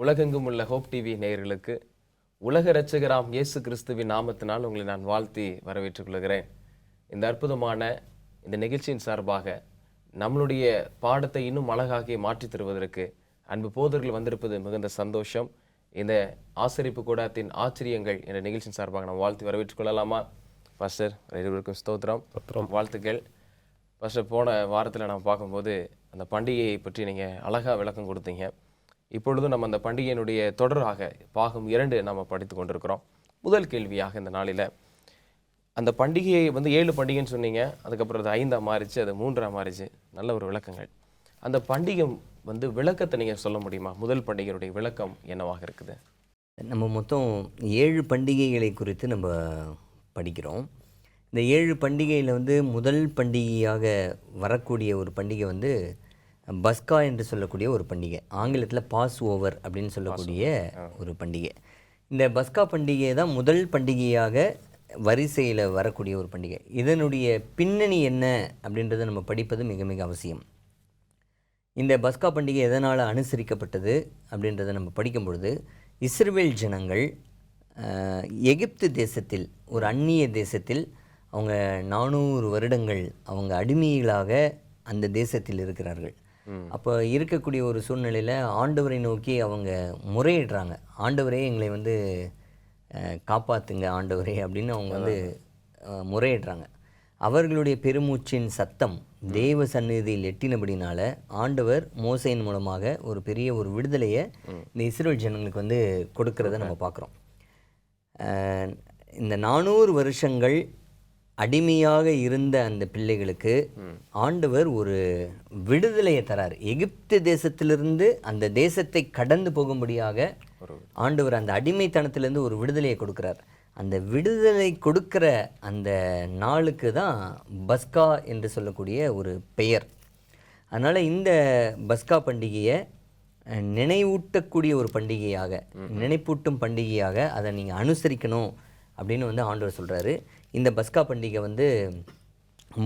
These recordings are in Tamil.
உலகெங்கும் உள்ள ஹோப் டிவி நேயர்களுக்கு உலக இரட்சகராம் இயேசு கிறிஸ்துவின் நாமத்தினால் உங்களை நான் வாழ்த்தி வரவேற்றுக் கொள்கிறேன். இந்த அற்புதமான இந்த நிகழ்ச்சியின் சார்பாக நம்மளுடைய பாடத்தை இன்னும் அழகாக மாற்றித் தருவதற்கு அன்பு போதர்கள் வந்திருப்பது மிகுந்த சந்தோஷம். இந்த ஆசரிப்பு கூடத்தின் ஆச்சரியங்கள் என்ற நிகழ்ச்சியின் சார்பாக நாம் வாழ்த்தி வரவேற்றுக் கொள்ளலாமா? பாஸ்டர் இருவருக்கும் ஸ்தோத்திரம், வாழ்த்துக்கள். பாஸ்டர், போன வாரத்தில் நாம் பார்க்கும்போது அந்த பண்டிகையை பற்றி நீங்கள் அழகாக விளக்கம் கொடுத்தீங்க. இப்பொழுதும் நம்ம அந்த பண்டிகையினுடைய தொடராக பாகம் 2 நம்ம படித்து கொண்டிருக்கிறோம். முதல் கேள்வியாக இந்த நாளில் அந்த பண்டிகையை 7 பண்டிகைன்னு சொன்னீங்க, அதுக்கப்புறம் அது 5ஆக மாறிச்சு, அது 3ஆக மாறிச்சு. நல்ல ஒரு விளக்கங்கள். அந்த பண்டிகை விளக்கத்தை நீங்கள் சொல்ல முடியுமா? முதல் பண்டிகையுடைய விளக்கம் என்னவாக இருக்குது? நம்ம மொத்தம் 7 பண்டிகைகளை குறித்து நம்ம படிக்கிறோம். இந்த 7 பண்டிகையில் முதல் பண்டிகையாக வரக்கூடிய ஒரு பண்டிகை பஸ்கா என்று சொல்லக்கூடிய ஒரு பண்டிகை. ஆங்கிலத்தில் பாஸ் ஓவர் அப்படின்னு சொல்லக்கூடிய ஒரு பண்டிகை. இந்த பஸ்கா பண்டிகை தான் முதல் பண்டிகையாக வரிசையில் வரக்கூடிய ஒரு பண்டிகை. இதனுடைய பின்னணி என்ன அப்படின்றத நம்ம படிப்பது மிக மிக அவசியம். இந்த பஸ்கா பண்டிகை எதனால் அனுசரிக்கப்பட்டது அப்படின்றத நம்ம படிக்கும் பொழுது, இஸ்ரவேல் ஜனங்கள் எகிப்து தேசத்தில், ஒரு அந்நிய தேசத்தில் அவங்க 400 வருடங்கள் அவங்க அடிமைகளாக அந்த தேசத்தில் இருக்கிறார்கள். அப்போ இருக்கக்கூடிய ஒரு சூழ்நிலையில் ஆண்டவரை நோக்கி அவங்க முறையிடுறாங்க. ஆண்டவரே எங்களை காப்பாற்றுங்க ஆண்டவரே அப்படின்னு அவங்க முறையிடுறாங்க. அவர்களுடைய பெருமூச்சின் சத்தம் தேவ சந்நிதியில் எட்டினபடினால ஆண்டவர் மோசையின் மூலமாக ஒரு பெரிய ஒரு விடுதலையை இந்த இஸ்ரவேல் ஜனங்களுக்கு கொடுக்கறத நம்ம பார்க்குறோம். இந்த 400 வருஷங்கள் அடிமையாக இருந்த அந்த பிள்ளைகளுக்கு ஆண்டவர் ஒரு விடுதலையை தரார். எகிப்து தேசத்திலிருந்து அந்த தேசத்தை கடந்து போகும்படியாக ஆண்டவர் அந்த அடிமைத்தனத்திலிருந்து ஒரு விடுதலையை கொடுக்கிறார். அந்த விடுதலை கொடுக்கிற அந்த நாளுக்கு தான் பஸ்கா என்று சொல்லக்கூடிய ஒரு பெயர். அதனால் இந்த பஸ்கா பண்டிகையை நினைவூட்டக்கூடிய ஒரு பண்டிகையாக, நினைப்பூட்டும் பண்டிகையாக அதை நீங்கள் அனுசரிக்கணும் அப்படின்னு ஆண்டவர் சொல்கிறாரு. இந்த பஸ்கா பண்டிகை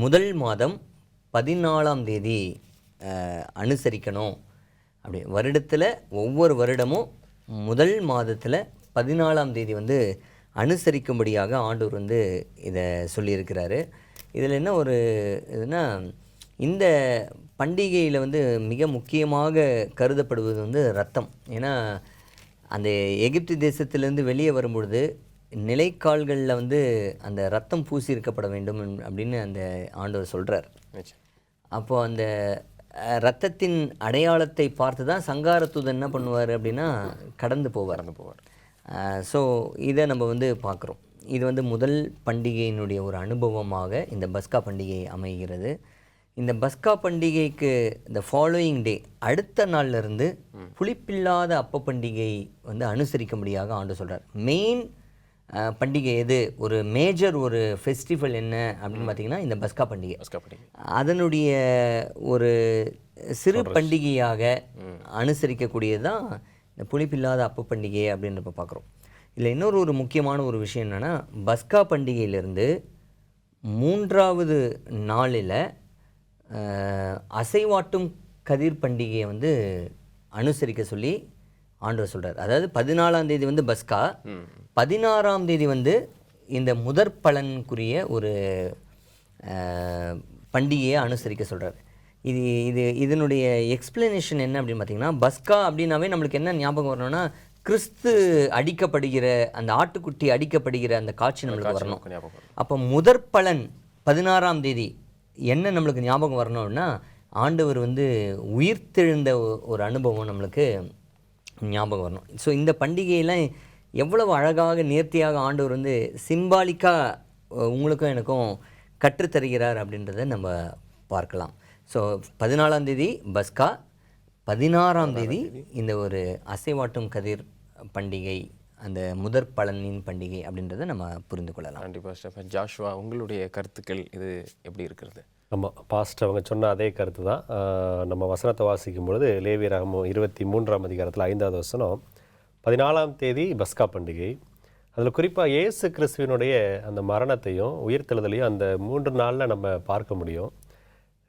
முதல் மாதம் 14ஆம் தேதி அனுசரிக்கணும். அப்படி வருடத்தில் ஒவ்வொரு வருடமும் முதல் மாதத்தில் 14ஆம் தேதி அனுசரிக்கும்படியாக ஆண்டவர் இதை சொல்லியிருக்கிறாரு. இதில் என்ன ஒரு இதுனா, இந்த பண்டிகையில் மிக முக்கியமாக கருதப்படுவது ரத்தம். ஏன்னா அந்த எகிப்து தேசத்திலேருந்து வெளியே வரும்பொழுது நிலைக்கால்களில் அந்த ரத்தம் பூசி இருக்கப்பட வேண்டும் அப்படின்னு அந்த ஆண்டவர் சொல்கிறார். அப்போது அந்த இரத்தத்தின் அடையாளத்தை பார்த்து தான் சங்காரத்தூதன் என்ன பண்ணுவார் அப்படின்னா கடந்து போவார். ஸோ இதை நம்ம பார்க்குறோம். இது முதல் பண்டிகையினுடைய ஒரு அனுபவமாக இந்த பஸ்கா பண்டிகை அமைகிறது. இந்த பஸ்கா பண்டிகைக்கு இந்த ஃபாலோயிங் டே, அடுத்த நாள்லேருந்து புளிப்பில்லாத அப்ப பண்டிகை அனுசரிக்கும்படியாக ஆண்டு சொல்கிறார். மெயின் பண்டிகை எது, ஒரு மேஜர் ஒரு ஃபெஸ்டிவல் என்ன அப்படின்னு பார்த்தீங்கன்னா இந்த பஸ்கா பண்டிகை. அதனுடைய ஒரு சிறு பண்டிகையாக அனுசரிக்கக்கூடியது தான் இந்த புளிப்பில்லாத அப்ப பண்டிகை அப்படின்னு நம்ம பார்க்குறோம். இதில் இன்னொரு முக்கியமான ஒரு விஷயம் என்னென்னா, பஸ்கா பண்டிகையிலேருந்து 3ஆவது நாளில் அசைவாட்டும் கதிர் பண்டிகையை அனுசரிக்க சொல்லி ஆண்டவர் சொல்கிறார். அதாவது 14ஆம் தேதி பஸ்கா, 16ஆம் தேதி இந்த முதற் பலனுக்குரிய ஒரு பண்டிகையை அனுசரிக்க சொல்கிறார். இதனுடைய எக்ஸ்பிளனேஷன் என்ன அப்படின்னு பார்த்தீங்கன்னா, பஸ்கா அப்படின்னாவே நம்மளுக்கு என்ன ஞாபகம் வரணும்னா, கிறிஸ்து அடிக்கப்படுகிற அந்த ஆட்டுக்குட்டி அடிக்கப்படுகிற அந்த காட்சி நம்மளுக்கு வரணும். அப்போ முதற் பலன் 16ஆம் தேதி என்ன நம்மளுக்கு ஞாபகம் வரணும்னா, ஆண்டவர் உயிர்த்தெழுந்த ஒரு அனுபவம் நம்மளுக்கு ஞாபகம் வரணும். ஸோ இந்த பண்டிகையெல்லாம் எவ்வளவு அழகாக நேர்த்தியாக ஆண்டவர் சிம்பாலிக்காக உங்களுக்கும் எனக்கும் கற்றுத்தருகிறார் அப்படின்றத நம்ம பார்க்கலாம். ஸோ 14ஆம் தேதி பஸ்கா, 16ஆம் தேதி இந்த ஒரு அசைவாட்டும் கதிர் பண்டிகை, அந்த முதற் பலனின் பண்டிகை அப்படின்றத நம்ம புரிந்து கொள்ளலாம். கண்டிப்பாக ஸ்டெஃபன். ஜாஷுவா, உங்களுடைய கருத்துக்கள் இது எப்படி இருக்கிறது? ஆமாம், பாஸ்டர் அவங்க சொன்ன அதே கருத்து தான். நம்ம வசனத்தை வாசிக்கும் பொழுது லேவியராகமம் 23ஆம் அதிகாரத்தில் 5வது வசனம், 14ஆம் தேதி பஸ்கா பண்டிகை. அதில் குறிப்பாக இயேசு கிறிஸ்துவினுடைய அந்த மரணத்தையும் உயிர்த்தெழுதலையும் அந்த 3 நாளில் நம்ம பார்க்க முடியும்.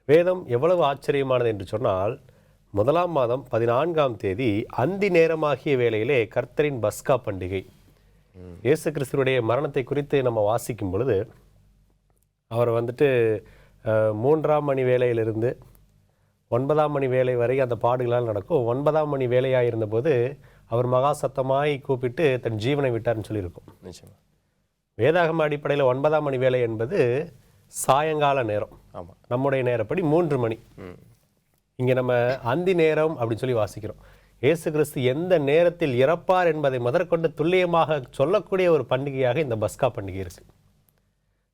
வேதம் எவ்வளவு ஆச்சரியமானது என்று சொன்னால், முதலாம் மாதம் 14ஆம் தேதி அந்தி நேரமாகிய வேளையிலே கர்த்தரின் பஸ்கா பண்டிகை. இயேசு கிறிஸ்துவுடைய மரணத்தை குறித்து நம்ம வாசிக்கும் பொழுது அவர் வந்துட்டு 3ஆம் மணி வேளையிலிருந்து 9ஆம் மணி வேலை வரை அந்த பாடுகளால் நடக்கும். 9ஆம் மணி வேலையாக இருந்தபோது அவர் மகா சத்தமாய் கூப்பிட்டு தன் ஜீவனை விட்டார்னு சொல்லியிருக்கும். நிச்சயமா. வேதாகம அடிப்படையில் 9ஆம் மணி வேலை என்பது சாயங்கால நேரம். ஆமாம். நம்முடைய நேரப்படி 3 மணி. இங்கே நம்ம அந்தி நேரம் அப்படின்னு சொல்லி வாசிக்கிறோம். இயேசு கிறிஸ்து எந்த நேரத்தில் இறப்பார் என்பதை முதற்கொண்டு துல்லியமாக சொல்லக்கூடிய ஒரு பண்டிகையாக இந்த பஸ்கா பண்டிகை இருக்கு.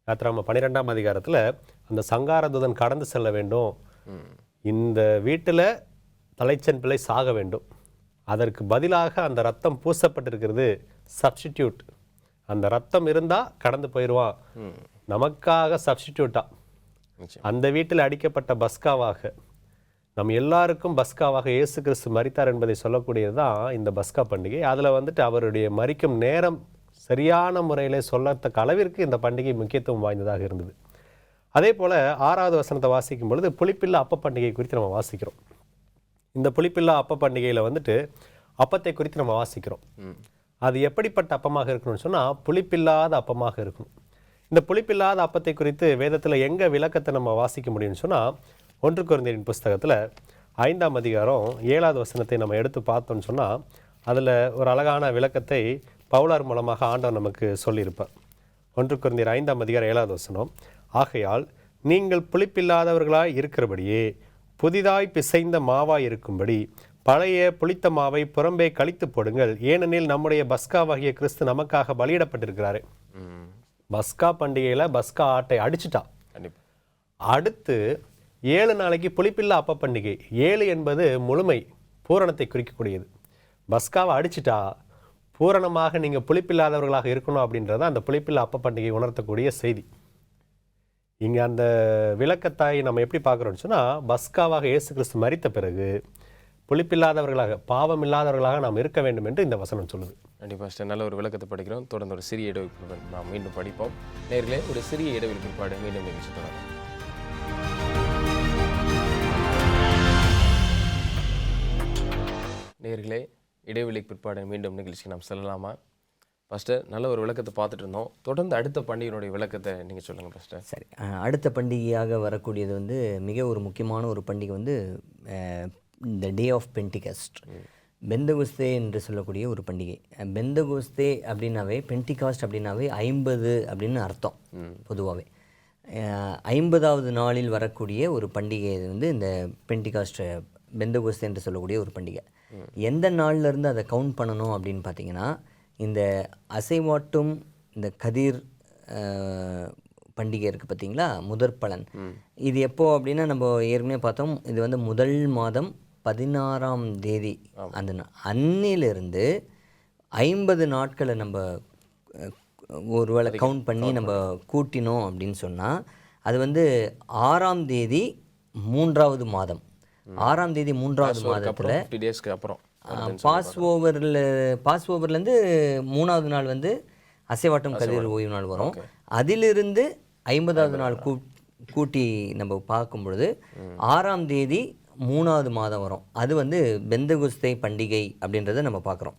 யாத்திராகமம் 12ஆம் அதிகாரத்தில் அந்த சங்காரதூதன் கடந்து செல்ல வேண்டும், இந்த வீட்டில் தலைச்சன் பிள்ளை சாக வேண்டும், அதற்கு பதிலாக அந்த ரத்தம் பூசப்பட்டிருக்கிறது, சப்ஸ்டிடியூட். அந்த ரத்தம் இருந்தால் கடந்து போயிடுவான், நமக்காக சப்ஸ்டிடியூட்டா அந்த வீட்டில் அடிக்கப்பட்ட பஸ்காவாக நம் எல்லாருக்கும் பஸ்காவாக இயேசு கிறிஸ்து மரித்தார் என்பதை சொல்லக்கூடியது தான் இந்த பஸ்கா பண்டிகை. அதில் வந்துட்டு அவருடைய மரிக்கும் நேரம் சரியான முறையில் சொல்லத்தக்க அளவிற்கு இந்த பண்டிகை முக்கியத்துவம் வாய்ந்ததாக இருந்தது. அதே போல் 6வது வசனத்தை வாசிக்கும் பொழுது புளிப்பில்லா அப்ப பண்டிகை குறித்து நம்ம வாசிக்கிறோம். இந்த புளிப்பில்லா அப்ப பண்டிகையில் வந்துட்டு அப்பத்தை குறித்து நம்ம வாசிக்கிறோம். அது எப்படிப்பட்ட அப்பமாக இருக்கணும்னு சொன்னால் புளிப்பில்லாத அப்பமாக இருக்கணும். இந்த புளிப்பில்லாத அப்பத்தை குறித்து வேதத்தில் எங்கே விளக்கத்தை நம்ம வாசிக்க முடியும்னு சொன்னால் 1 கொரிந்தியரின் புஸ்தகத்தில் 5ஆம் அதிகாரம் 7வது வசனத்தை நம்ம எடுத்து பார்த்தோம்னு சொன்னால் அதில் ஒரு அழகான விளக்கத்தை பவுலார் மூலமாக ஆண்டவர் நமக்கு சொல்லியிருப்பார். 1 கொரிந்தியர் 5ஆம் அதிகாரம் 7வது வசனம், ஆகையால் நீங்கள் புளிப்பில்லாதவர்களாய் இருக்கிறபடியே புதிதாய் பிசைந்த மாவாய் இருக்கும்படி பழைய புளித்த மாவை புறம்பே கழித்து போடுங்கள், ஏனெனில் நம்முடைய பஸ்காவாகிய கிறிஸ்து நமக்காக பலியிடப்பட்டிருக்கிறாரு. பஸ்கா பண்டிகையில் பஸ்கா ஆட்டை அடிச்சுட்டா. அடுத்து 7 நாளைக்கு புளிப்பில்லா அப்ப பண்டிகை. 7 என்பது முழுமை, பூரணத்தை குறிக்கக்கூடியது. பஸ்காவை அடிச்சுட்டா பூரணமாக நீங்கள் புளிப்பில்லாதவர்களாக இருக்கணும் அப்படின்றத அந்த புளிப்பில்லா அப்ப பண்டிகை உணர்த்தக்கூடிய செய்தி. இங்கே அந்த விளக்கத்தாய் நம்ம எப்படி பார்க்குறோம்னு சொன்னால், பஸ்காவாக இயேசு கிறிஸ்து மரித்த பிறகு புளிப்பில்லாதவர்களாக, பாவம் இல்லாதவர்களாக நாம் இருக்க வேண்டும் என்று இந்த வசனம் சொல்லுது. கண்டிப்பாக நல்ல ஒரு விளக்கத்தை படிக்கிறோம். தொடர்ந்து ஒரு சிறிய இடைவெளி நாம் மீண்டும் படிப்போம். நேர்களே, ஒரு சிறிய இடைவெளி பிற்பாடு மீண்டும் நிகழ்ச்சி தொடரும். நேர்களே, இடைவெளிக்கு பிற்பாடு மீண்டும் நிகழ்ச்சிக்கு நாம் செல்லலாமா? ஃபஸ்ட்டு நல்ல ஒரு விளக்கத்தை பார்த்துட்டு இருந்தோம். தொடர்ந்து அடுத்த பண்டிகையினுடைய விளக்கத்தை நீங்கள் சொல்லுங்கள் ஃபஸ்ட்டு. சரி, அடுத்த பண்டிகையாக வரக்கூடியது வந்து மிக ஒரு முக்கியமான ஒரு பண்டிகை வந்து இந்த டே ஆஃப் பென்டிகாஸ்ட், பெந்தகோஸ்தே என்று சொல்லக்கூடிய ஒரு பண்டிகை. பெந்தகோஸ்தே அப்படின்னாவே, பென்டிகாஸ்ட் அப்படின்னாவே 50 அப்படின்னு அர்த்தம். பொதுவாகவே 50வது நாளில் வரக்கூடிய ஒரு பண்டிகை வந்து இந்த பென்டிகாஸ்ட், பெந்தகோஸ்தே என்று சொல்லக்கூடிய ஒரு பண்டிகை. எந்த நாள்லேருந்து அதை கவுண்ட் பண்ணணும் அப்படின்னு பார்த்தீங்கன்னா, இந்த அசைவாட்டும் இந்த கதிர் பண்டிகை இருக்குது பார்த்தீங்களா, முதற் பலன். இது எப்போ அப்படின்னா, நம்ம ஏற்கனவே பார்த்தோம், இது வந்து முதல் மாதம் 16ஆம் தேதி. அந்த அன்னிலிருந்து 50 நாட்களை நம்ம ஒருவேளை கவுண்ட் பண்ணி நம்ம கூட்டினோம் அப்படின்னு சொன்னால், அது வந்து 6ஆம் தேதி 3வது மாதம். 6ஆம் தேதி 3வது மாதத்தில் பாஸ் ஓவர்லேருந்து 3வது நாள் வந்து அசைவாட்டும் கதிர் ஓய்வு நாள் வரும். அதிலிருந்து 50வது நாள் கூட்டி நம்ம பார்க்கும் பொழுது 6ஆம் தேதி 3வது மாதம் வரும். அது வந்து பெந்தகோஸ்தே பண்டிகை அப்படின்றத நம்ம பார்க்குறோம்.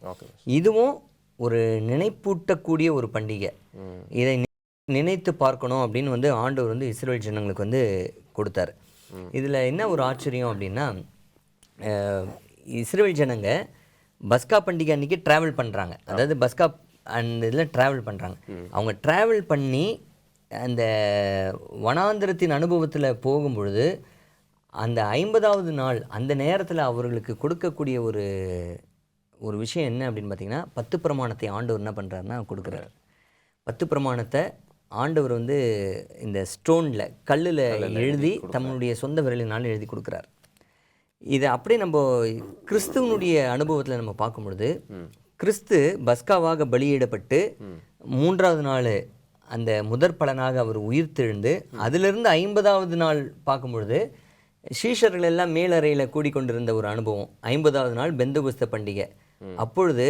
இதுவும் ஒரு நினைப்பூட்டக்கூடிய ஒரு பண்டிகை. இதை நினைத்து பார்க்கணும் அப்படின்னு வந்து ஆண்டவர் வந்து இஸ்ரவேல் ஜனங்களுக்கு வந்து கொடுத்தாரு. இதில் என்ன ஒரு ஆச்சரியம் அப்படின்னா, இஸ்ரவேல் ஜனங்க பஸ்கா பண்டிகை அன்றைக்கி ட்ராவல் பண்ணுறாங்க. அதாவது பஸ்கா அந்த இதில் ட்ராவல் பண்ணுறாங்க. அவங்க ட்ராவல் பண்ணி அந்த வனாந்திரத்தின் அனுபவத்தில் போகும்பொழுது அந்த 50வது நாள் அந்த நேரத்தில் அவர்களுக்கு கொடுக்கக்கூடிய ஒரு விஷயம் என்ன அப்படின்னு பார்த்தீங்கன்னா, 10 பிரமாணத்தை ஆண்டவர் என்ன பண்ணுறாருன்னா கொடுக்குறாரு. 10 பிரமாணத்தை ஆண்டவர் வந்து இந்த ஸ்டோனில், கல்லில் எழுதி தம்முடைய சொந்த விரலினால் எழுதி கொடுக்குறார். இதை அப்படியே நம்ம கிறிஸ்துவனுடைய அனுபவத்தில் நம்ம பார்க்கும் பொழுது, கிறிஸ்து பஸ்காவாக பலியிடப்பட்டு 3வது நாள் அந்த முதற் பலனாக அவர் உயிர்த்தெழுந்து, அதிலிருந்து 50வது நாள் பார்க்கும் பொழுது சீஷர்கள் எல்லாம் மேலறையில் கூடிக்கொண்டிருந்த ஒரு அனுபவம். 50வது நாள் பெந்தகோஸ்தே பண்டிகை. அப்பொழுது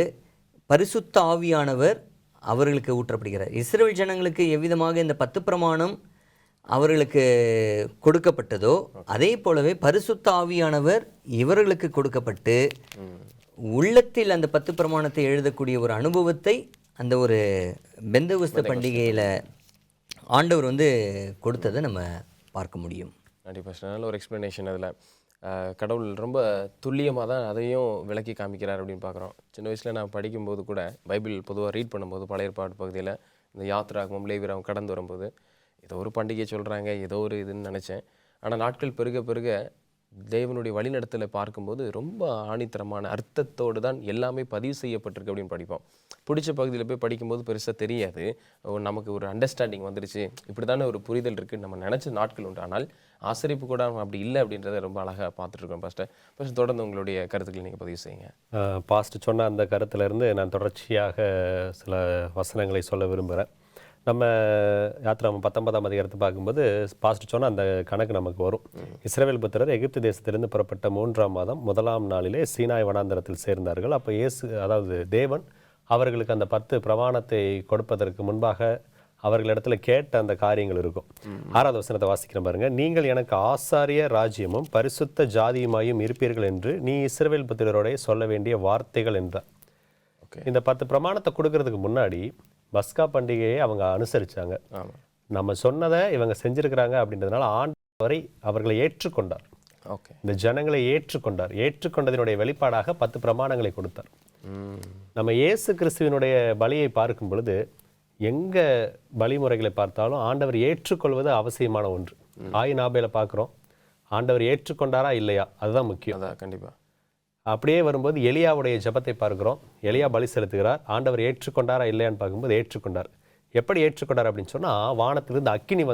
பரிசுத்த ஆவியானவர் அவர்களுக்கு ஊற்றப்படுகிறார். இஸ்ரவேல் ஜனங்களுக்கு எவ்விதமாக இந்த 10 பிரமாணம் அவர்களுக்கு கொடுக்கப்பட்டதோ அதே போலவே பரிசுத்த ஆவியானவர் இவர்களுக்கு கொடுக்கப்பட்டு உள்ளத்தில் அந்த 10 பிரமாணத்தை எழுதக்கூடிய ஒரு அனுபவத்தை அந்த ஒரு பெந்தகுஸ்த பண்டிகையில் ஆண்டவர் கொடுத்ததை நம்ம பார்க்க முடியும். கண்டிப்பாக நல்ல ஒரு எக்ஸ்ப்ளனேஷன். அதில் கடவுள் ரொம்ப துல்லியமாக தான் அதையும் விளக்கி காமிக்கிறார் அப்படின்னு பார்க்குறோம். சின்ன வயசில் நான் படிக்கும்போது கூட பைபிள் பொதுவாக ரீட் பண்ணும்போது பழைய ஏற்பாடு பகுதியில் இந்த யாத்ராகமம் லேவியராகமம் கடந்து வரும்போது ஏதோ ஒரு பண்டிகை சொல்கிறாங்க, ஏதோ ஒரு இதுன்னு நினச்சேன். ஆனால் நாட்கள் பெருக பெருக தேவனுடைய வழிநடத்தலை பார்க்கும்போது ரொம்ப ஆணித்தரமான அர்த்தத்தோடு தான் எல்லாமே பதிவு செய்யப்பட்டிருக்கு அப்படின்னு படிப்போம். பிடிச்ச பகுதியில் போய் படிக்கும்போது பெருசாக தெரியாது, நமக்கு ஒரு அண்டர்ஸ்டாண்டிங் வந்துருச்சு, இப்படி தானே ஒரு புரிதல் இருக்குன்னு நம்ம நினச்ச நாட்கள் உண்டு. ஆனால் ஆசிரியப்பு கூட அப்படி இல்லை அப்படின்றத ரொம்ப அழகாக பார்த்துட்ருக்கோம். ஃபஸ்ட்டு தொடர்ந்து உங்களுடைய கருத்துக்களை நீங்கள் பதிவு செய்யுங்க. பாஸ்ட் சொன்ன அந்த கருத்துலேருந்து நான் தொடர்ச்சியாக சில வசனங்களை சொல்ல விரும்புகிறேன். நம்ம யாத்திராகமம் 19ஆம் அதிகாரத்தை பார்க்கும்போது பாஸ்ட் சொன்ன அந்த கணக்கு நமக்கு வரும். இஸ்ரவேல் புத்திரர் எகிப்து தேசத்திலிருந்து புறப்பட்ட 3ஆம் மாதம் 1ஆம் நாளிலே சீனாய் வனாந்தரத்தில் சேர்ந்தார்கள். அப்போ அதாவது தேவன் அவர்களுக்கு அந்த 10 பிரமாணத்தை கொடுப்பதற்கு முன்பாக அவர்களிடத்துல கேட்ட அந்த காரியங்கள் இருக்கும். 6வது வசனத்தை வாசிக்கிறேன் பாருங்க. நீங்கள் எனக்கு ஆசாரிய ராஜ்யமும் பரிசுத்த ஜாதியுமாயும் இருப்பீர்கள் என்று நீ இஸ்ரவேல் புத்திரரோட சொல்ல வேண்டிய வார்த்தைகள் என்றார். இந்த 10 பிரமாணத்தை கொடுக்கறதுக்கு முன்னாடி பஸ்கா பண்டிகையை அவங்க அனுசரிச்சாங்க. நம்ம சொன்னதை இவங்க செஞ்சிருக்கிறாங்க அப்படின்றதுனால ஆண்டவரை அவர்களை ஏற்றுக்கொண்டார். இந்த ஜனங்களை ஏற்றுக்கொண்டார். ஏற்றுக்கொண்டதனுடைய வெளிப்பாடாக 10 பிரமாணங்களை கொடுத்தார். நம்ம இயேசு கிறிஸ்துவினுடைய பலியை பார்க்கும் பொழுது எங்க பலிமுறைகளை பார்த்தாலும் ஆண்டவர் ஏற்றுக்கொள்வது அவசியமான ஒன்று. ஆயின் ஆபேலை பார்க்குறோம், ஆண்டவர் ஏற்றுக்கொண்டாரா இல்லையா, அதுதான் முக்கியம். கண்டிப்பாக. அப்படியே வரும்போது எலியாவுடைய ஜெபத்தை பார்க்கிறோம். எலியா பலி செலுத்துகிறார், ஆண்டவர் ஏற்றுக்கொண்டாரா இல்லையான்னு பார்க்கும்போது ஏற்றுக்கொண்டார். எப்படி ஏற்றுக்கொண்டார் அப்படின்னு சொன்னால் வானத்திலிருந்து அக்கினி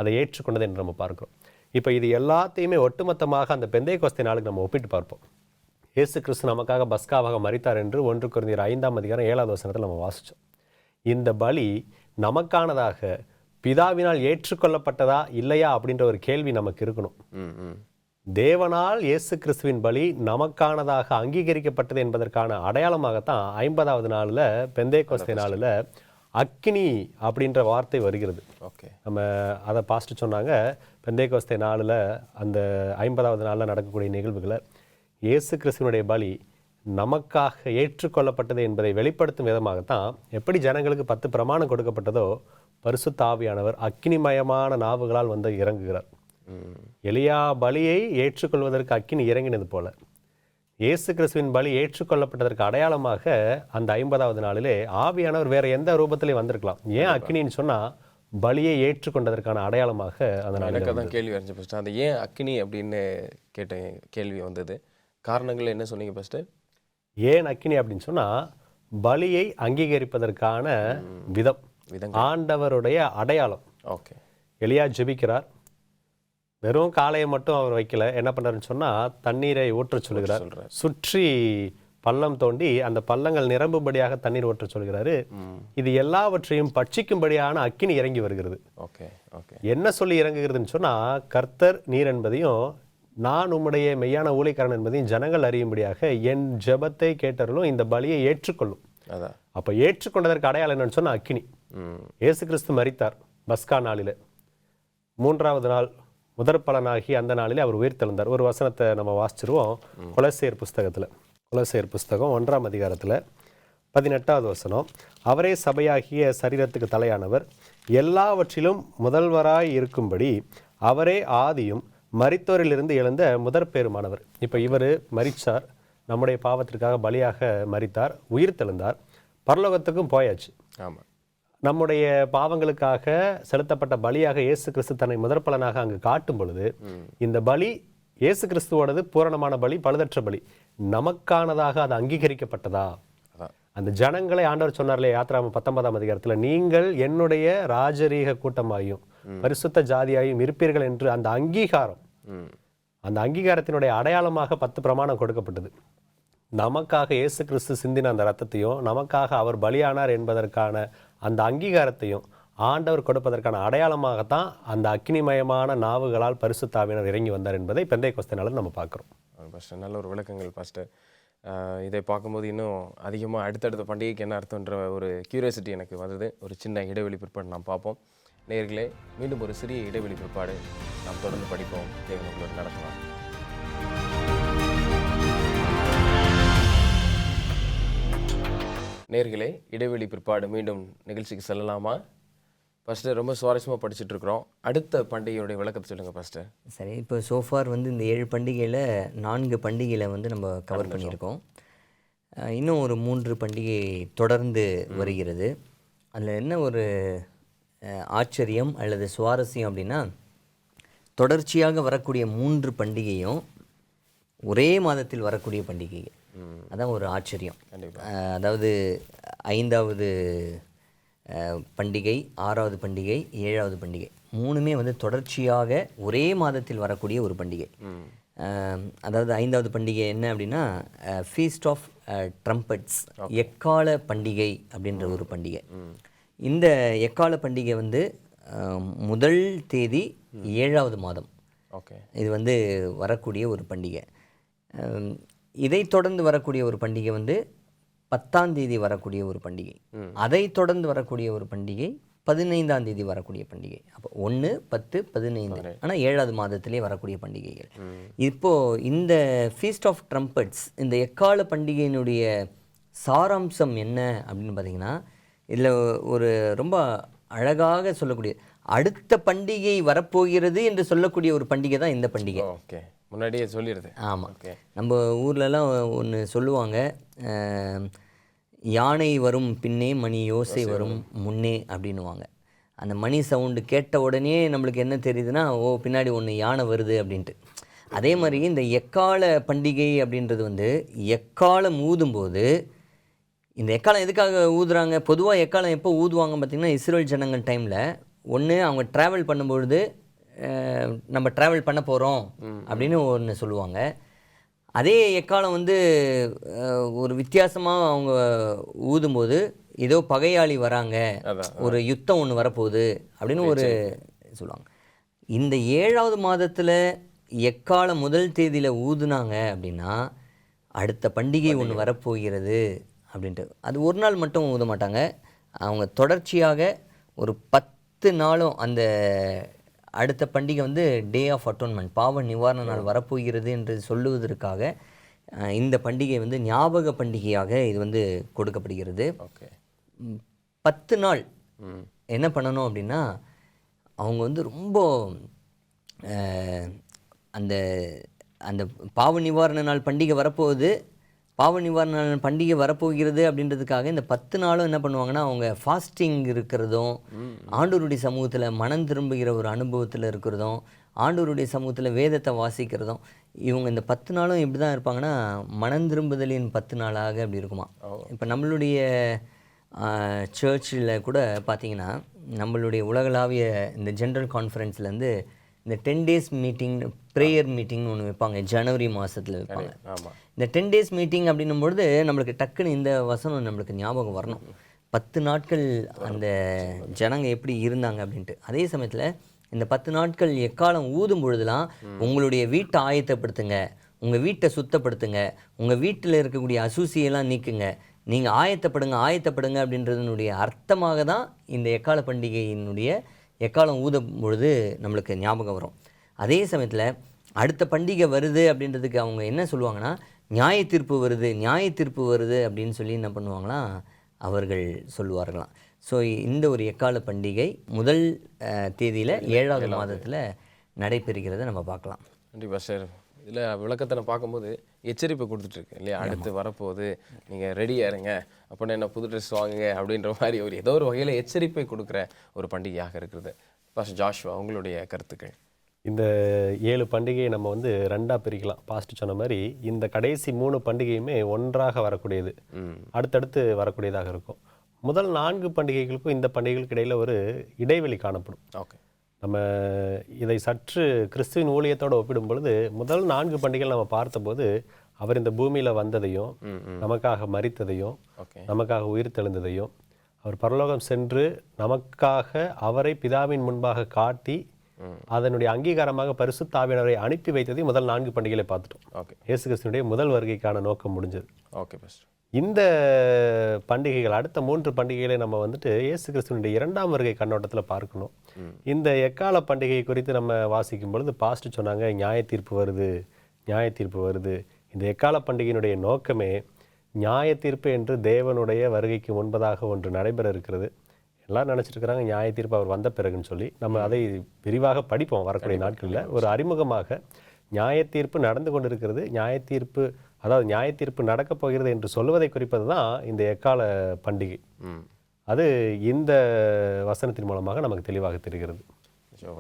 அதை ஏற்றுக்கொண்டது என்று நம்ம பார்க்கிறோம். இப்போ இது எல்லாத்தையுமே ஒட்டுமொத்தமாக அந்த பெந்தேகோஸ்தே நாளுக்கு நம்ம ஒப்பிட்டு பார்ப்போம். இயேசு கிறிஸ்து நமக்காக பஸ்காவாக மரித்தார் என்று 1 கொரிந்தியர் 5ஆம் அதிகாரம் 7வது வசனத்தில் நம்ம வாசித்தோம். இந்த பலி நமக்கானதாக பிதாவினால் ஏற்றுக்கொள்ளப்பட்டதா இல்லையா அப்படின்ற ஒரு கேள்வி நமக்கு இருக்கணும். தேவனால் இயேசு கிறிஸ்துவின் பலி நமக்கானதாக அங்கீகரிக்கப்பட்டது என்பதற்கான அடையாளமாகத்தான் 50வது நாளில் பெந்தேகோஸ்தே நாளில் அக்கினி அப்படின்ற வார்த்தை வருகிறது. நம்ம அதை பாஸ்ட் சொன்னாங்க. பெந்தேகோஸ்தே நாளில் அந்த 50வது நாளில் நடக்கக்கூடிய நிகழ்வுகளை இயேசு கிறிஸ்துவனுடைய பலி நமக்காக ஏற்றுக்கொள்ளப்பட்டது என்பதை வெளிப்படுத்தும் விதமாகத்தான் எப்படி ஜனங்களுக்கு 10 பிரமாணம் கொடுக்கப்பட்டதோ பரிசுத்த ஆவியானவர் அக்கினிமயமான நாவுகளால் இறங்குகிறார். எலியா பலியை ஏற்றுக்கொள்வதற்கு அக்கினி இறங்கினது போல இயேசு கிறிஸ்துவின் பலி ஏற்றுக்கொள்ளப்பட்டதற்கு அடையாளமாக அந்த 50வது நாளிலே ஆவியானவர் வேற எந்த ரூபத்திலே வந்திருக்கலாம். ஏன் அக்கினின்னு சொன்னா பலியை ஏற்றுக்கொண்டதற்கான அடையாளமாக அந்த நாளில் கேள்வி அறிஞ்சு ஃபஸ்ட்டு அந்த ஏன் அக்கினி அப்படின்னு கேட்ட கேள்வி வந்தது. காரணங்கள் என்ன சொன்னீங்க ஃபஸ்ட்டு? ஏன் அக்கினி அப்படின்னு சொன்னா பலியை அங்கீகரிப்பதற்கான விதம், ஆண்டவருடைய அடையாளம். எலியா ஜெபிக்கிறார். வெறும் காளையை மட்டும் அவர் வைக்கல, என்ன பண்ணுறாருன்னு சொன்னால் தண்ணீரை ஊற்ற சொல்கிறார். சுற்றி பள்ளம் தோண்டி அந்த பள்ளங்கள் நிரம்பும்படியாக தண்ணீர் ஊற்ற சொல்கிறாரு. இது எல்லாவற்றையும் பட்சிக்கும்படியான அக்கினி இறங்கி வருகிறது. என்ன சொல்லி இறங்குகிறதுன்னு சொன்னால் கர்த்தர் நீர் என்பதையும் நான் உம்முடைய மெய்யான ஊழியக்காரன் என்பதையும் ஜனங்கள் அறியும்படியாக என் ஜெபத்தை கேட்டவர்களும் இந்த பலியை ஏற்றுக்கொள்ளும். அப்போ ஏற்றுக்கொண்டதற்கு அடையாளம் என்னன்னு சொன்னால் அக்கினி. இயேசு கிறிஸ்து மரித்தார் பஸ்கா நாளில். 3வது நாள் முதற் பலனாகி அந்த நாளிலே அவர் உயிர்த்தெழுந்தார். ஒரு வசனத்தை நம்ம வாசிச்சிருவோம். கொலோசையர் புஸ்தகத்தில், கொலோசையர் புஸ்தகம் 1ஆம் அதிகாரத்தில் 18வது வசனம். அவரே சபையாகிய சரீரத்துக்கு தலையானவர், எல்லாவற்றிலும் முதல்வராய் இருக்கும்படி அவரே ஆதியும் மரித்தோரிலிருந்து எழுந்த முதற் பேருமானவர். இப்போ இவர் மரித்தார், நம்முடைய பாவத்திற்காக பலியாக மரித்தார், உயிர்த்தெழுந்தார், பரலோகத்துக்கும் போயாச்சு. ஆமாம். நம்முடைய பாவங்களுக்காக செலுத்தப்பட்ட பலியாக இயேசு கிறிஸ்து தன்னை முதற்பலனாக அங்கு காட்டும் பொழுது இந்த பலி இயேசு கிறிஸ்துவோடது பூரணமான பலி, பழுதற்ற பலி. நமக்கானதாக அது அங்கீகரிக்கப்பட்டதா? அந்த ஜனங்களை ஆண்டவர் சொன்னார்லே யாத்திராகமம் 19ஆம் அதிகாரத்தில், நீங்கள் என்னுடைய ராஜரீக கூட்டமாயும் பரிசுத்த ஜாதியாயும் இருப்பீர்கள் என்று அந்த அங்கீகாரம், அந்த அங்கீகாரத்தினுடைய அடையாளமாக 10 பிரமாணம் கொடுக்கப்பட்டது. நமக்காக இயேசு கிறிஸ்து சிந்தின அந்த ரத்தத்தையும் நமக்காக அவர் பலியானார் என்பதற்கான அந்த அங்கீகாரத்தையும் ஆண்டவர் கொடுப்பதற்கான அடையாளமாகத்தான் அந்த அக்னிமயமான நாவுகளால் பரிசுத்த ஆவியானவர் இறங்கி வந்தார் என்பதை பெந்தைக்கோஸ்தே நாளில் நம்ம பார்க்குறோம். பாஸ்டர், நல்ல ஒரு விளக்கங்கள் பாஸ்டர். இதை பார்க்கும்போது இன்னும் அதிகமாக அடுத்தடுத்த பண்டிகைக்கு என்ன அர்த்தன்ற ஒரு கியூரியாசிட்டி எனக்கு வந்தது. ஒரு சின்ன இடைவெளி பிற்பாடு நாம் பார்ப்போம். நேயர்களே, மீண்டும் ஒரு சிறிய இடைவெளி பிற்பாடு நாம் தொடர்ந்து படிப்போம். தேவன் உங்களோடு நடத்துவார். நேயர்களே, இடைவெளி பிற்பாடு மீண்டும் நிகழ்ச்சிக்கு செல்லலாமா? ஃபஸ்ட்டு ரொம்ப சுவாரஸ்யமாக படிச்சுட்டு இருக்கிறோம். அடுத்த பண்டிகையுடைய விளக்கத்தை சொல்லுங்கள் ஃபஸ்ட்டு. சரி, இப்போ சோஃபார் வந்து இந்த 7 பண்டிகையில் 4 பண்டிகையில் வந்து நம்ம கவர் பண்ணியிருக்கோம். இன்னும் ஒரு 3 பண்டிகை தொடர்ந்து வருகிறது. அதில் என்ன ஒரு ஆச்சரியம் அல்லது சுவாரஸ்யம் அப்படின்னா, தொடர்ச்சியாக வரக்கூடிய 3 பண்டிகையும் ஒரே மாதத்தில் வரக்கூடிய பண்டிகைகள். அதான் ஒரு ஆச்சரியம். அதாவது 5வது பண்டிகை, 6வது பண்டிகை, 7வது பண்டிகை 3மே வந்து தொடர்ச்சியாக ஒரே மாதத்தில் வரக்கூடிய ஒரு பண்டிகை. அதாவது 5வது பண்டிகை என்ன அப்படின்னா ஃபீஸ்ட் ஆஃப் ட்ரம்பட்ஸ், எக்கால பண்டிகை அப்படின்ற ஒரு பண்டிகை. இந்த எக்கால பண்டிகை வந்து முதல் தேதி 7வது மாதம் இது வந்து வரக்கூடிய ஒரு பண்டிகை. இதை தொடர்ந்து வரக்கூடிய ஒரு பண்டிகை வந்து 10ஆம் தேதி வரக்கூடிய ஒரு பண்டிகை. அதை தொடர்ந்து வரக்கூடிய ஒரு பண்டிகை 15ஆம் தேதி வரக்கூடிய பண்டிகை. அப்போ 1, 10, 15, ஆனால் 7வது மாதத்திலே வரக்கூடிய பண்டிகைகள். இப்போது இந்த ஃபீஸ்ட் ஆஃப் ட்ரம்பட்ஸ், இந்த எக்கால பண்டிகையினுடைய சாராம்சம் என்ன அப்படின்னு பார்த்தீங்கன்னா, இதில் ஒரு ரொம்ப அழகாக சொல்லக்கூடிய, அடுத்த பண்டிகை வரப்போகிறது என்று சொல்லக்கூடிய ஒரு பண்டிகை தான் இந்த பண்டிகை. ஓகே, முன்னாடியே சொல்லிடுது. ஆமாம், நம்ம ஊர்லலாம் ஒன்று சொல்லுவாங்க, யானை வரும் பின்னே மணி யோசை வரும் முன்னே அப்படின்னுவாங்க. அந்த மணி சவுண்டு கேட்ட உடனே நம்மளுக்கு என்ன தெரியுதுன்னா, ஓ பின்னாடி ஒன்று யானை வருது அப்படின்ட்டு. அதே மாதிரி இந்த எக்கால பண்டிகை அப்படின்றது வந்து எக்காலம் ஊதும்போது, இந்த எக்காலம் எதுக்காக ஊதுறாங்க? பொதுவாக எக்காலம் எப்போ ஊதுவாங்க பார்த்திங்கன்னா, இஸ்ரேல் ஜனங்கள் டைமில் ஒன்று அவங்க ட்ராவல் பண்ணும்பொழுது நம்ம ட்ராவல் பண்ண போகிறோம் அப்படின்னு ஒன்று சொல்லுவாங்க. அதே எக்காலம் வந்து ஒரு வித்தியாசமாக அவங்க ஊதும்போது, ஏதோ பகையாளி வராங்க, ஒரு யுத்தம் ஒன்று வரப்போகுது அப்படின்னு ஒரு சொல்லுவாங்க. இந்த 7வது மாதத்தில் எக்காலம் முதல் தேதியில் ஊதுனாங்க அப்படின்னா, அடுத்த பண்டிகை ஒன்று வரப்போகிறது அப்படின்ட்டு. அது ஒரு நாள் மட்டும் ஊத மாட்டாங்க, அவங்க தொடர்ச்சியாக ஒரு 10 நாளும் அந்த அடுத்த பண்டிகை வந்து டே ஆஃப் அட்டோன்மெண்ட், பாவ நிவாரண நாள் வரப்போகிறது என்று சொல்லுவதற்காக இந்த பண்டிகை வந்து ஞாபக பண்டிகையாக இது வந்து கொடுக்கப்படுகிறது. 10 நாள் என்ன பண்ணணும் அப்படின்னா, அவங்க வந்து ரொம்ப அந்த அந்த பாவ நிவாரண நாள் பண்டிகை வரப்போகுது, பாவ நிவாரண நாள் பண்டிகை வரப்போகிறது அப்படின்றதுக்காக இந்த 10 நாளும் என்ன பண்ணுவாங்கன்னா, அவங்க ஃபாஸ்டிங் இருக்கிறதும், ஆண்டவருடைய சமூகத்தில் மனம் திரும்புகிற ஒரு அனுபவத்தில் இருக்கிறதும், ஆண்டவருடைய சமூகத்தில் வேதத்தை வாசிக்கிறதும். இவங்க இந்த 10 நாளும் எப்படி தான் இருப்பாங்கன்னா, மனம் திரும்புதலின் 10 நாளாக அப்படி இருக்குமா. இப்போ நம்மளுடைய சர்ச்சில் கூட பார்த்திங்கன்னா, நம்மளுடைய உலகளாவிய இந்த ஜென்ரல் கான்ஃபரன்ஸ்லேருந்து இந்த 10 days மீட்டிங், ப்ரேயர் மீட்டிங்னு ஒன்று வைப்பாங்க, ஜனவரி மாதத்தில் வைப்பாங்க. இந்த 10 days மீட்டிங் அப்படின்னும்பொழுது நம்மளுக்கு டக்குன்னு இந்த வசனம் நம்மளுக்கு ஞாபகம் வரணும். 10 நாட்கள் அந்த ஜனங்க எப்படி இருந்தாங்க அப்படின்ட்டு. அதே சமயத்தில் இந்த 10 நாட்கள் எக்காலம் ஊதும் பொழுதுலாம் உங்களுடைய வீட்டை ஆயத்தப்படுத்துங்க, உங்கள் வீட்டை சுத்தப்படுத்துங்க, உங்கள் வீட்டில் இருக்கக்கூடிய அசூசியெல்லாம் நீக்குங்க, நீங்கள் ஆயத்தப்படுங்க அப்படின்றதுனுடைய அர்த்தமாக தான் இந்த எக்கால பண்டிகையினுடைய எக்காலம் ஊதும் பொழுது நம்மளுக்கு ஞாபகம் வரும். அதே சமயத்தில் அடுத்த பண்டிகை வருது அப்படின்றதுக்கு அவங்க என்ன சொல்லுவாங்கன்னா, நியாய தீர்ப்பு வருது அப்படின்னு சொல்லி என்ன பண்ணுவாங்களாம், அவர்கள் சொல்லுவார்களாம். ஸோ இந்த ஒரு எக்கால பண்டிகை முதல் தேதியில் 7வது மாதத்தில் நடைபெறுகிறத நம்ம பார்க்கலாம். கண்டிப்பாக சார். இதில் விளக்கத்தை நான் பார்க்கும்போது எச்சரிப்பை கொடுத்துட்ருக்கு இல்லையா, அடுத்து வரப்போகுது, நீங்கள் ரெடியாக இருங்க, அப்படின்னா என்ன புது ட்ரெஸ் வாங்குங்க அப்படின்ற மாதிரி ஒரு ஏதோ ஒரு வகையில் எச்சரிப்பை கொடுக்குற ஒரு பண்டிகையாக இருக்கிறது. பாஸ்டர் ஜாஷுவா, உங்களுடைய கருத்துக்கள்? இந்த 7 பண்டிகையை நம்ம வந்து 2ஆக பிரிக்கலாம். பாஸ்ட் சொன்ன மாதிரி இந்த கடைசி 3 பண்டிகையுமே ஒன்றாக வரக்கூடியது, அடுத்தடுத்து வரக்கூடியதாக இருக்கும். முதல் 4 பண்டிகைகளுக்கும் இந்த பண்டிகைகளுக்கு இடையில் ஒரு இடைவெளி காணப்படும். ஓகே, நம்ம இதை சற்று கிறிஸ்துவின் ஊழியத்தோடு ஒப்பிடும் பொழுது முதல் 4 பண்டிகைகள் நம்ம பார்த்தபோது அவர் இந்த பூமியில் வந்ததையும், நமக்காக மரித்ததையும், நமக்காக உயிர் தெழுந்ததையும், அவர் பரலோகம் சென்று நமக்காக அவரை பிதாவின் முன்பாக காட்டி அதனுடைய அங்கீகாரமாக பரிசுத்த ஆவியானவரை அனுப்பி வைத்ததை முதல் 4 பண்டிகைகளை பார்த்துட்டோம். இயேசு கிறிஸ்துவினுடைய முதல் வருகைக்கான நோக்கம் முடிஞ்சது. Okay pastor. இந்த பண்டிகைகள் அடுத்த 3 பண்டிகைகளை நம்ம வந்துட்டு இயேசு கிறிஸ்துவனுடைய 2ஆம் வருகை கண்ணோட்டத்தில் பார்க்கணும். இந்த எக்கால பண்டிகை குறித்து நம்ம வாசிக்கும் பொழுது பாஸ்டர் சொன்னாங்க, நியாய தீர்ப்பு வருது, நியாய தீர்ப்பு வருது. இந்த எக்கால பண்டிகையினுடைய நோக்கமே நியாய தீர்ப்பு என்று தேவனுடைய வருகைக்கு முன்பதாக ஒன்று நடைபெற இருக்கிறது. எல்லாரும் நினச்சிட்டு இருக்கிறாங்க நியாய தீர்ப்பு அவர் வந்த பிறகுன்னு சொல்லி. நம்ம அதை விரிவாக படிப்போம் வரக்கூடிய நாட்களில். ஒரு அறிமுகமாக நியாய தீர்ப்பு நடந்து கொண்டிருக்கிறது, நியாய தீர்ப்பு அதாவது நியாய தீர்ப்பு நடக்கப் போகிறது என்று சொல்வதை குறிப்பது தான் இந்த எக்கால பண்டிகை. அது இந்த வசனத்தின் மூலமாக நமக்கு தெளிவாக தெரிகிறது.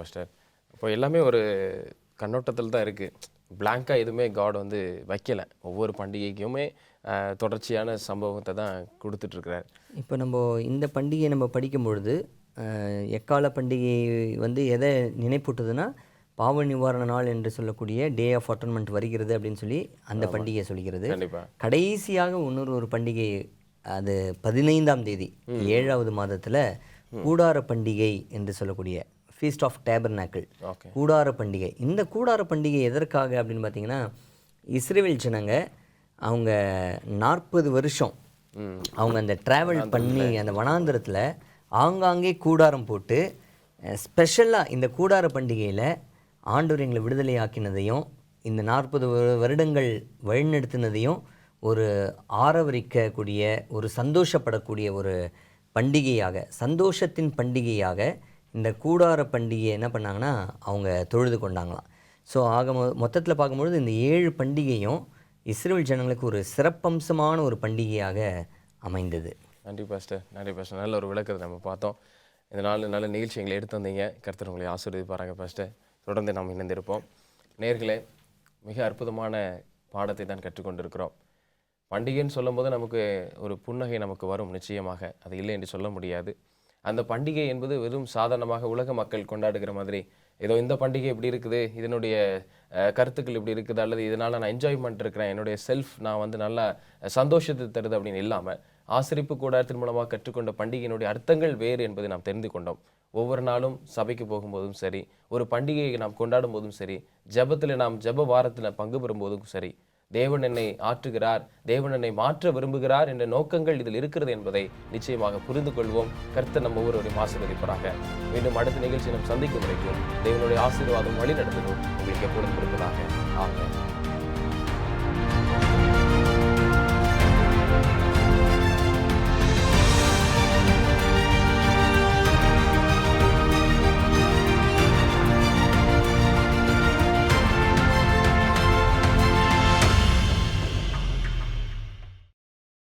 பாஸ்டர், இப்போ எல்லாமே ஒரு கண்ணோட்டத்தில் தான் இருக்குது. பிளாங்காக எதுவுமே காட் வந்து வைக்கலை. ஒவ்வொரு பண்டிகைக்குமே தொடர்ச்சியான சம்பவத்தை தான் கொடுத்துட்ருக்கிறார். இப்போ நம்ம இந்த பண்டிகையை நம்ம படிக்கும் பொழுது எக்கால பண்டிகை வந்து எதை நினைப்பூட்டுதுன்னா, பாவ நிவாரண நாள் என்று சொல்லக்கூடிய டே ஆஃப் அட்டோன்மெண்ட் வருகிறது அப்படின்னு சொல்லி அந்த பண்டிகையை சொல்கிறது. கடைசியாக இன்னொரு பண்டிகை, அது 15ஆம் தேதி 7வது மாதத்தில் கூடார பண்டிகை என்று சொல்லக்கூடிய ஃபீஸ்ட் ஆஃப் டேபர்நாக்கிள், கூடார பண்டிகை. இந்த கூடார பண்டிகை எதற்காக அப்படின்னு பார்த்தீங்கன்னா, இஸ்ரேல் ஜனங்க அவங்க 40 வருஷம் அவங்க அந்த ட்ராவல் பண்ணி அந்த வனாந்திரத்தில் ஆங்காங்கே கூடாரம் போட்டு ஸ்பெஷலாக இந்த கூடார பண்டிகையில் ஆண்டவர் எங்களை விடுதலை ஆக்கினதையும் இந்த 40 வருடங்கள் வழிநடத்தினதையும் ஒரு ஆரவரிக்கக்கூடிய, ஒரு சந்தோஷப்படக்கூடிய ஒரு பண்டிகையாக, சந்தோஷத்தின் பண்டிகையாக இந்த கூடார பண்டிகையை என்ன பண்ணாங்கன்னா அவங்க தொழுது கொண்டாங்களாம். ஸோ மொத்தத்தில் பார்க்கும்பொழுது இந்த 7 பண்டிகையும் இஸ்ரேல் ஜனங்களுக்கு ஒரு சிறப்பம்சமான ஒரு பண்டிகையாக அமைந்தது. நன்றி பாஸ்டர், நன்றி பாஸ்டர். நல்ல ஒரு விளக்கத்தை நம்ம பார்த்தோம். இந்த நாள் நல்ல நிகழ்ச்சி எங்களை எடுத்து வந்தீங்க. கர்த்தர் உங்களை ஆசீர்வதிப்பாராங்க பாஸ்டர். தொடர்ந்து நாம் இணைந்திருப்போம். நேயர்களே, மிக அற்புதமான பாடத்தை தான் கற்றுக்கொண்டிருக்கிறோம். பண்டிகைன்னு சொல்லும்போது நமக்கு ஒரு புன்னகை நமக்கு வரும், நிச்சயமாக அது இல்லை என்று சொல்ல முடியாது. அந்த பண்டிகை என்பது வெறும் சாதாரணமாக உலக மக்கள் கொண்டாடுகிற மாதிரி, ஏதோ இந்த பண்டிகை இப்படி இருக்குது, இதனுடைய கருத்துக்கள் இப்படி இருக்குது, அல்லது இதனால் நான் என்ஜாய்மெண்ட் இருக்கிறேன், என்னுடைய செல்ஃப் நான் வந்து நல்லா சந்தோஷத்தை தருது அப்படின்னு இல்லாமல், ஆசிரிப்பு கூடாரத்தின் மூலமாக கற்றுக்கொண்ட பண்டிகையினுடைய அர்த்தங்கள் வேறு என்பதை நாம் தெரிந்து கொண்டோம். ஒவ்வொரு நாளும் சபைக்கு போகும்போதும் சரி, ஒரு பண்டிகையை நாம் கொண்டாடும் போதும் சரி, ஜெபத்தில் நாம் ஜெப வாரத்தில் பங்கு பெறும் போதும் சரி, தேவன் என்னை ஆற்றுகிறார், தேவன் என்னை மாற்ற விரும்புகிறார் என்ற நோக்கங்கள் இதில் இருக்கிறது என்பதை நிச்சயமாக புரிந்து கொள்வோம். கர்த்தர் நம்ம ஒவ்வொருவரையும் ஆசீர்வதிப்பாராக. மீண்டும் அடுத்த நிகழ்ச்சி நாம் சந்திக்கும் வரைக்கும் தேவனுடைய ஆசீர்வாதம் வழி நடத்துவோம் உங்களுக்கு எப்பொழுதும் இருப்பதாக. ஆமென்.